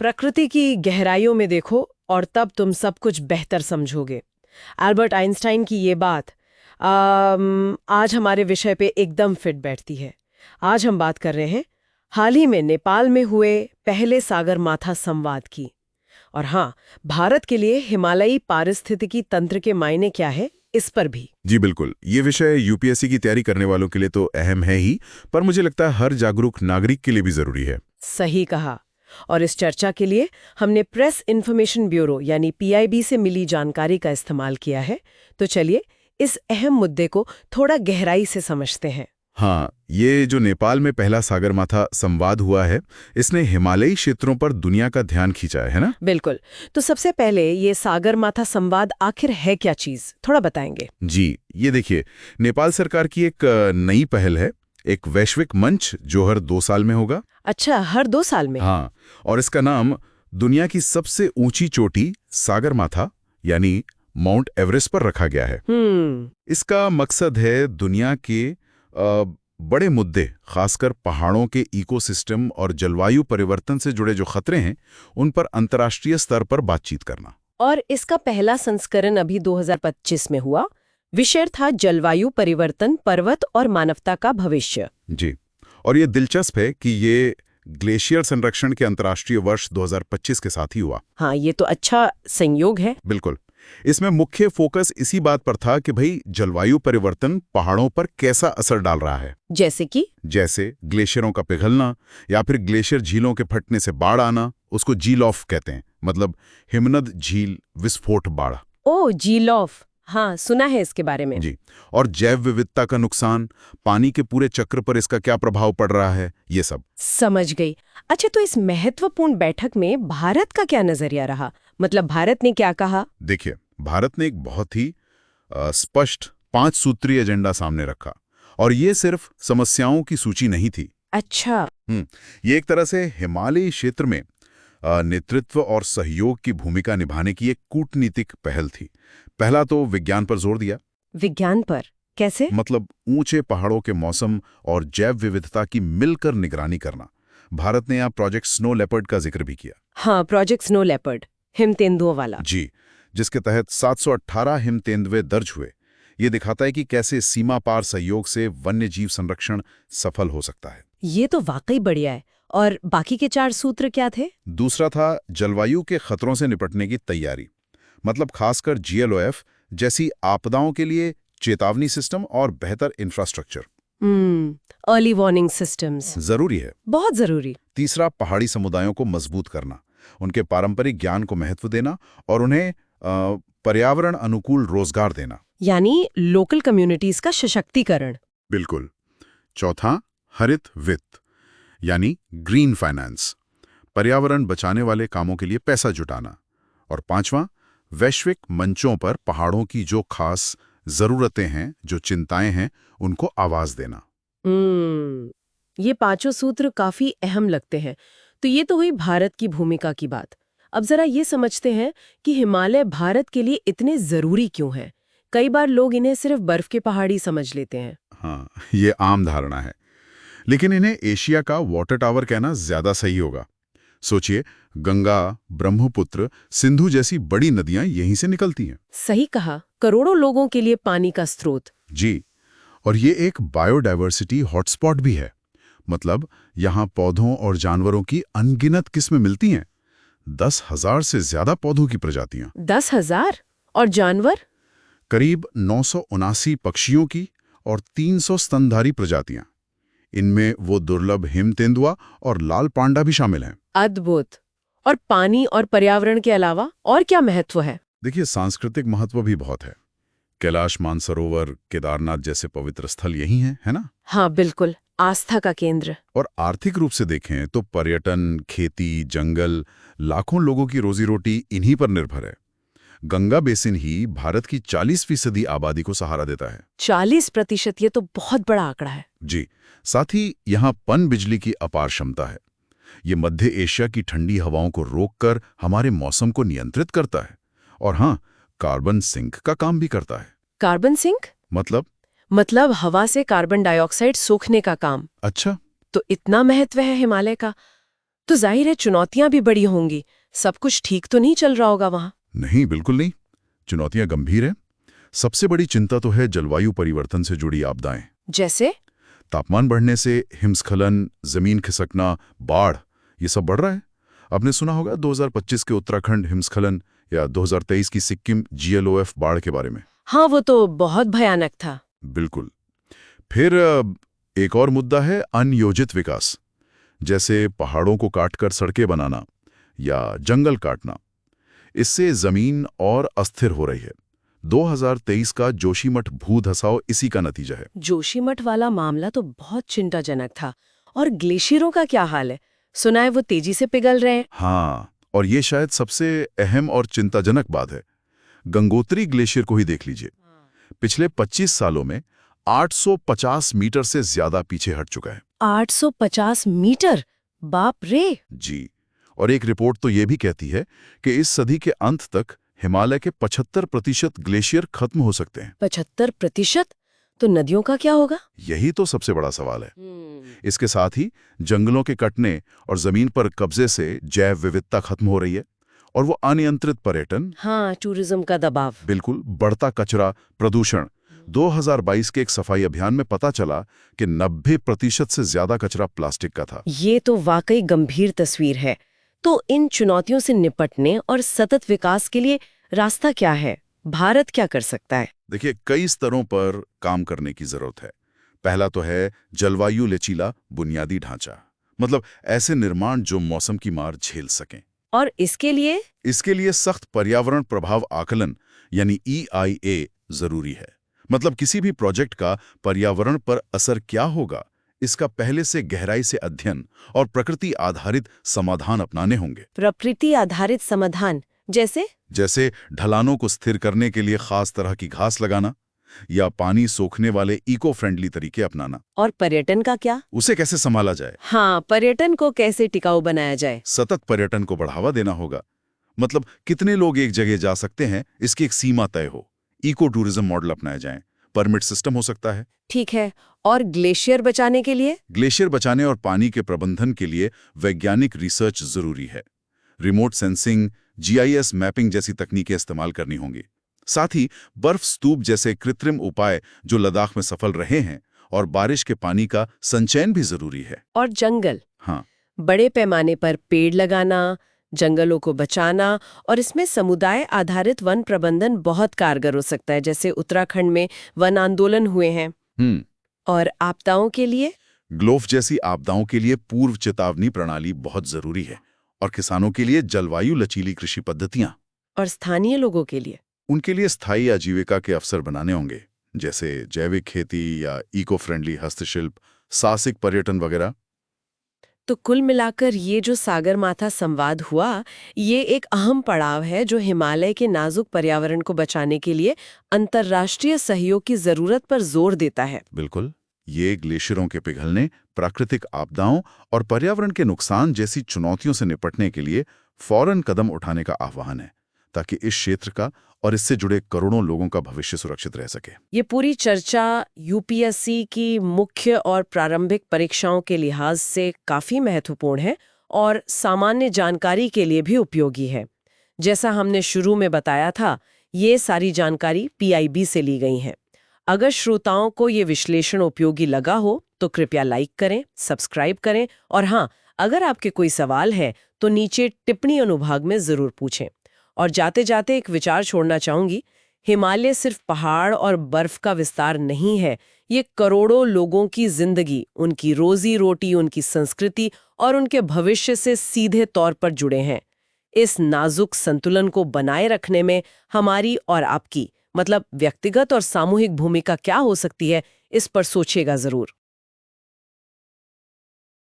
प्रकृति की गहराइयों में देखो और तब तुम सब कुछ बेहतर समझोगे। एल्बर्ट आइंस्टाइन की ये बात आज हमारे विषय पे एकदम फिट बैठती है। आज हम बात कर रहे हैं हाल ही में नेपाल में हुए पहले सागरमाथा संवाद की। और हाँ, भारत के लिए हिमालयी पारिस्थितिकी तंत्र के मायने क्या है, इस पर भी। जी बिल्कुल, ये विषय यूपीएससी की तैयारी करने वालों के लिए तो अहम है ही, पर मुझे लगता है हर जागरूक नागरिक के लिए भी जरूरी है। सही कहा। और इस चर्चा के लिए हमने प्रेस इन्फॉर्मेशन ब्यूरो यानी पीआईबी से मिली जानकारी का इस्तेमाल किया है। तो चलिए इस अहम मुद्दे को थोड़ा गहराई से समझते हैं। हाँ, ये जो नेपाल में पहला सागरमाथा संवाद हुआ है, इसने हिमालयी क्षेत्रों पर दुनिया का ध्यान खींचा है ना? बिल्कुल। तो सबसे पहले ये सागरमाथा संवाद आखिर है क्या चीज, थोड़ा बताएंगे? जी, ये देखिए, नेपाल सरकार की एक नई पहल है, एक वैश्विक मंच जो हर 2 साल में होगा। अच्छा, हर 2 साल में? हाँ, और इसका नाम दुनिया की सबसे ऊंची चोटी सागरमाथा यानी माउंट एवरेस्ट पर रखा गया है। इसका मकसद है दुनिया के बड़े मुद्दे, खासकर पहाड़ों के इकोसिस्टम और जलवायु परिवर्तन से जुड़े जो खतरे हैं, उन पर अंतर्राष्ट्रीय स्तर पर बातचीत करना। और इसका पहला संस्करण अभी 2025 में हुआ। विषय था जलवायु परिवर्तन, पर्वत और मानवता का भविष्य। जी, और ये दिलचस्प है कि ये ग्लेशियर संरक्षण के अंतर्राष्ट्रीय वर्ष 2025 के साथ ही हुआ। हाँ, ये तो अच्छा संयोग है। बिल्कुल। इसमें मुख्य फोकस इसी बात पर था कि भाई जलवायु परिवर्तन पहाड़ों पर कैसा असर डाल रहा है। जैसे ग्लेशियरों का पिघलना या फिर ग्लेशियर झीलों के फटने से बाढ़ आना, उसको झील ऑफ कहते हैं, मतलब हिमनद झील विस्फोट बाढ़। ओ, झील ऑफ, हाँ सुना है इसके बारे में। जी, और जैव विविधता का नुकसान, पानी के पूरे चक्र पर इसका क्या प्रभाव पड़ रहा है, ये सब। समझ गई। अच्छा, तो इस महत्वपूर्ण बैठक में भारत का क्या नजरिया रहा, मतलब भारत ने क्या कहा? देखिए, भारत ने एक बहुत ही स्पष्ट 5 सूत्रीय एजेंडा सामने रखा, और ये सिर्फ समस्याओं की सूची नहीं थी। अच्छा। ये एक तरह से हिमालयी क्षेत्र में नेतृत्व और सहयोग की भूमिका निभाने की एक कूटनीतिक पहल थी। पहला तो विज्ञान पर जोर दिया। विज्ञान पर कैसे? मतलब ऊंचे पहाड़ों के मौसम और जैव विविधता की मिलकर निगरानी करना। भारत ने यहाँ प्रोजेक्ट स्नो लेपर्ड का जिक्र भी किया। हाँ, प्रोजेक्ट स्नो लेपर्ड, हिम तेंदुओं वाला। जी, जिसके तहत 718 हिम तेंदुए दर्ज हुए। ये दिखाता है कि कैसे सीमा पार सहयोग से वन्य जीव संरक्षण सफल हो सकता है। ये तो वाकई बढ़िया है। और बाकी के 4 सूत्र क्या थे? दूसरा था जलवायु के खतरों से निपटने की तैयारी, मतलब खासकर GLOF जैसी आपदाओं के लिए चेतावनी सिस्टम और बेहतर इंफ्रास्ट्रक्चर। अर्ली वार्निंग सिस्टम्स जरूरी है, बहुत जरूरी। तीसरा पहाड़ी समुदायों को मजबूत करना, उनके पारंपरिक ज्ञान को महत्व देना और उन्हें पर्यावरण अनुकूल रोजगार देना, यानी लोकल कम्युनिटीज का सशक्तिकरण। बिल्कुल। चौथा, हरित वित्त यानी ग्रीन फाइनेंस, पर्यावरण बचाने वाले कामों के लिए पैसा जुटाना। और पांचवां, वैश्विक मंचों पर पहाड़ों की जो खास जरूरतें हैं, जो चिंताएं हैं, उनको आवाज देना। ये 5 सूत्र काफी अहम लगते हैं। तो ये तो हुई भारत की भूमिका की बात। अब जरा ये समझते हैं कि हिमालय भारत के लिए इतने जरूरी क्यों हैं। कई बार लोग इन्हें सिर्फ बर्फ के पहाड़ी समझ लेते हैं। हाँ, ये आम धारणा है, लेकिन इन्हें एशिया का वाटर टावर कहना ज्यादा सही होगा। सोचिए, गंगा, ब्रह्मपुत्र, सिंधु जैसी बड़ी नदियां यहीं से निकलती हैं। सही कहा, करोड़ों लोगों के लिए पानी का स्रोत। जी, और ये एक बायोडायवर्सिटी हॉटस्पॉट भी है, मतलब यहाँ पौधों और जानवरों की अनगिनत किस्में मिलती हैं। 10,000 से ज्यादा पौधों की प्रजातियां। 10,000? और जानवर? करीब 979 पक्षियों की और 300 स्तनधारी प्रजातियां। इनमें वो दुर्लभ हिम तेंदुआ और लाल पांडा भी शामिल हैं। अद्भुत। और पानी और पर्यावरण के अलावा और क्या महत्व है? देखिए, सांस्कृतिक महत्व भी बहुत है। कैलाश मानसरोवर, केदारनाथ जैसे पवित्र स्थल यही हैं, है ना? हाँ बिल्कुल, आस्था का केंद्र। और आर्थिक रूप से देखें तो पर्यटन, खेती, जंगल, लाखों लोगों की रोजी रोटी इन्हीं पर निर्भर है। गंगा बेसिन ही भारत की 40% आबादी को सहारा देता है। 40%? ये तो बहुत बड़ा आंकड़ा है। जी, साथ ही यहाँ पन बिजली की अपार क्षमता है। ये मध्य एशिया की ठंडी हवाओं को रोककर हमारे मौसम को नियंत्रित करता है। और हाँ, कार्बन सिंक का काम भी करता है। कार्बन सिंक मतलब हवा से कार्बन डाइऑक्साइड सोखने का काम। अच्छा, तो इतना महत्व है हिमालय का। तो जाहिर है चुनौतियां भी बड़ी होंगी। सब कुछ ठीक तो नहीं चल रहा होगा वहां। नहीं, बिल्कुल नहीं। चुनौतियां गंभीर हैं। सबसे बड़ी चिंता तो है जलवायु परिवर्तन से जुड़ी आपदाएं। जैसे? तापमान बढ़ने से हिमस्खलन, जमीन खिसकना, बाढ़, ये सब बढ़ रहा है। आपने सुना होगा 2025 के उत्तराखंड हिमस्खलन या 2023 की सिक्किम GLOF बाढ़ के बारे में। हाँ, वो तो बहुत भयानक था। बिल्कुल। फिर एक और मुद्दा है अनियोजित विकास, जैसे पहाड़ों को काटकर सड़कें बनाना या जंगल काटना। इससे जमीन और अस्थिर हो रही है। 2023 का जोशीमठ भूधसाव इसी का नतीजा है। जोशीमठ वाला मामला तो बहुत चिंताजनक था। और ग्लेशियरों का क्या हाल है? सुना है वो तेजी से पिघल रहे हैं। हाँ, और ये शायद सबसे अहम और चिंताजनक बात है। गंगोत्री ग्लेशियर को ही देख लीजिए। पिछले 25 सालों में 850 मीटर से ज्यादा पीछे हट चुका है। 850 मीटर? बाप रे! जी, और एक रिपोर्ट तो ये भी कहती है कि इस सदी के अंत तक हिमालय के 75% ग्लेशियर खत्म हो सकते हैं। 75%? तो नदियों का क्या होगा? यही तो सबसे बड़ा सवाल है। इसके साथ ही जंगलों के कटने और जमीन पर कब्जे से जैव विविधता खत्म हो रही है, और वो अनियंत्रित पर्यटन, हाँ, टूरिज्म का दबाव। बिल्कुल, बढ़ता कचरा, प्रदूषण। 2022 के एक सफाई अभियान में पता चला कि 90% से ज्यादा कचरा प्लास्टिक का था। ये तो वाकई गंभीर तस्वीर है। तो इन चुनौतियों से निपटने और सतत विकास के लिए रास्ता क्या है? भारत क्या कर सकता है? देखिए, कई स्तरों पर काम करने की जरूरत है। पहला तो है जलवायु लचीला बुनियादी ढांचा, मतलब ऐसे निर्माण जो मौसम की मार झेल सकें। और इसके लिए सख्त पर्यावरण प्रभाव आकलन यानी EIA जरूरी है। मतलब किसी भी प्रोजेक्ट का पर्यावरण पर असर क्या होगा, इसका पहले से गहराई से अध्ययन और प्रकृति आधारित समाधान अपनाने होंगे। प्रकृति आधारित समाधान जैसे ढलानों को स्थिर करने के लिए खास तरह की घास लगाना या पानी सोखने वाले इको फ्रेंडली तरीके अपनाना। और पर्यटन का क्या? उसे कैसे संभाला जाए? हाँ, पर्यटन को कैसे टिकाऊ बनाया जाए? सतत पर्यटन को बढ़ावा देना होगा। मतलब कितने लोग एक जगह जा सकते हैं, इसकी एक सीमा तय हो। इको टूरिज्म मॉडल अपनाया जाए। परमिट सिस्टम हो सकता है। ठीक है। और ग्लेशियर बचाने के लिए? ग्लेशियर बचाने और पानी के प्रबंधन के लिए वैज्ञानिक रिसर्च जरूरी है। रिमोट सेंसिंग, GIS मैपिंग जैसी तकनीकें इस्तेमाल करनी होंगी। साथ ही बर्फ स्तूप जैसे कृत्रिम उपाय जो लद्दाख में सफल रहे हैं, और बारिश के पानी का संचयन भी जरूरी है। और जंगल? हाँ, बड़े पैमाने पर पेड़ लगाना, जंगलों को बचाना और इसमें समुदाय आधारित वन प्रबंधन बहुत कारगर हो सकता है, जैसे उत्तराखंड में वन आंदोलन हुए हैं। और आपदाओं के लिए? ग्लोफ जैसी आपदाओं के लिए पूर्व चेतावनी प्रणाली बहुत जरूरी है। और किसानों के लिए जलवायु लचीली कृषि पद्धतियां। और स्थानीय लोगों के लिए? उनके लिए स्थायी आजीविका के अवसर बनाने होंगे, जैसे जैविक खेती या इको फ्रेंडली हस्तशिल्प, साहसिक पर्यटन वगैरह। तो कुल मिलाकर ये जो सागरमाथा संवाद हुआ, ये एक अहम पड़ाव है जो हिमालय के नाजुक पर्यावरण को बचाने के लिए अंतर्राष्ट्रीय सहयोग की जरूरत पर जोर देता है। बिल्कुल, ये ग्लेशियरों के पिघलने, प्राकृतिक आपदाओं और पर्यावरण के नुकसान जैसी चुनौतियों से निपटने के लिए फौरन कदम उठाने का आह्वान है, ताकि इस क्षेत्र का और इससे जुड़े करोड़ों लोगों का भविष्य सुरक्षित रह सके। ये पूरी चर्चा UPSC की मुख्य और प्रारंभिक परीक्षाओं के लिहाज से काफी महत्वपूर्ण है और सामान्य जानकारी के लिए भी उपयोगी है। जैसा हमने शुरू में बताया था, ये सारी जानकारी PIB से ली गई है। अगर श्रोताओं को ये विश्लेषण उपयोगी लगा हो तो कृपया लाइक करें, सब्सक्राइब करें, और हाँ, अगर आपके कोई सवाल है तो नीचे टिप्पणी अनुभाग में जरूर पूछें। और जाते जाते एक विचार छोड़ना चाहूंगी, हिमालय सिर्फ पहाड़ और बर्फ का विस्तार नहीं है, ये करोड़ों लोगों की जिंदगी, उनकी रोजी रोटी, उनकी संस्कृति और उनके भविष्य से सीधे तौर पर जुड़े हैं। इस नाजुक संतुलन को बनाए रखने में हमारी और आपकी, मतलब व्यक्तिगत और सामूहिक भूमिका क्या हो सकती है, इस पर सोचिएगा जरूर।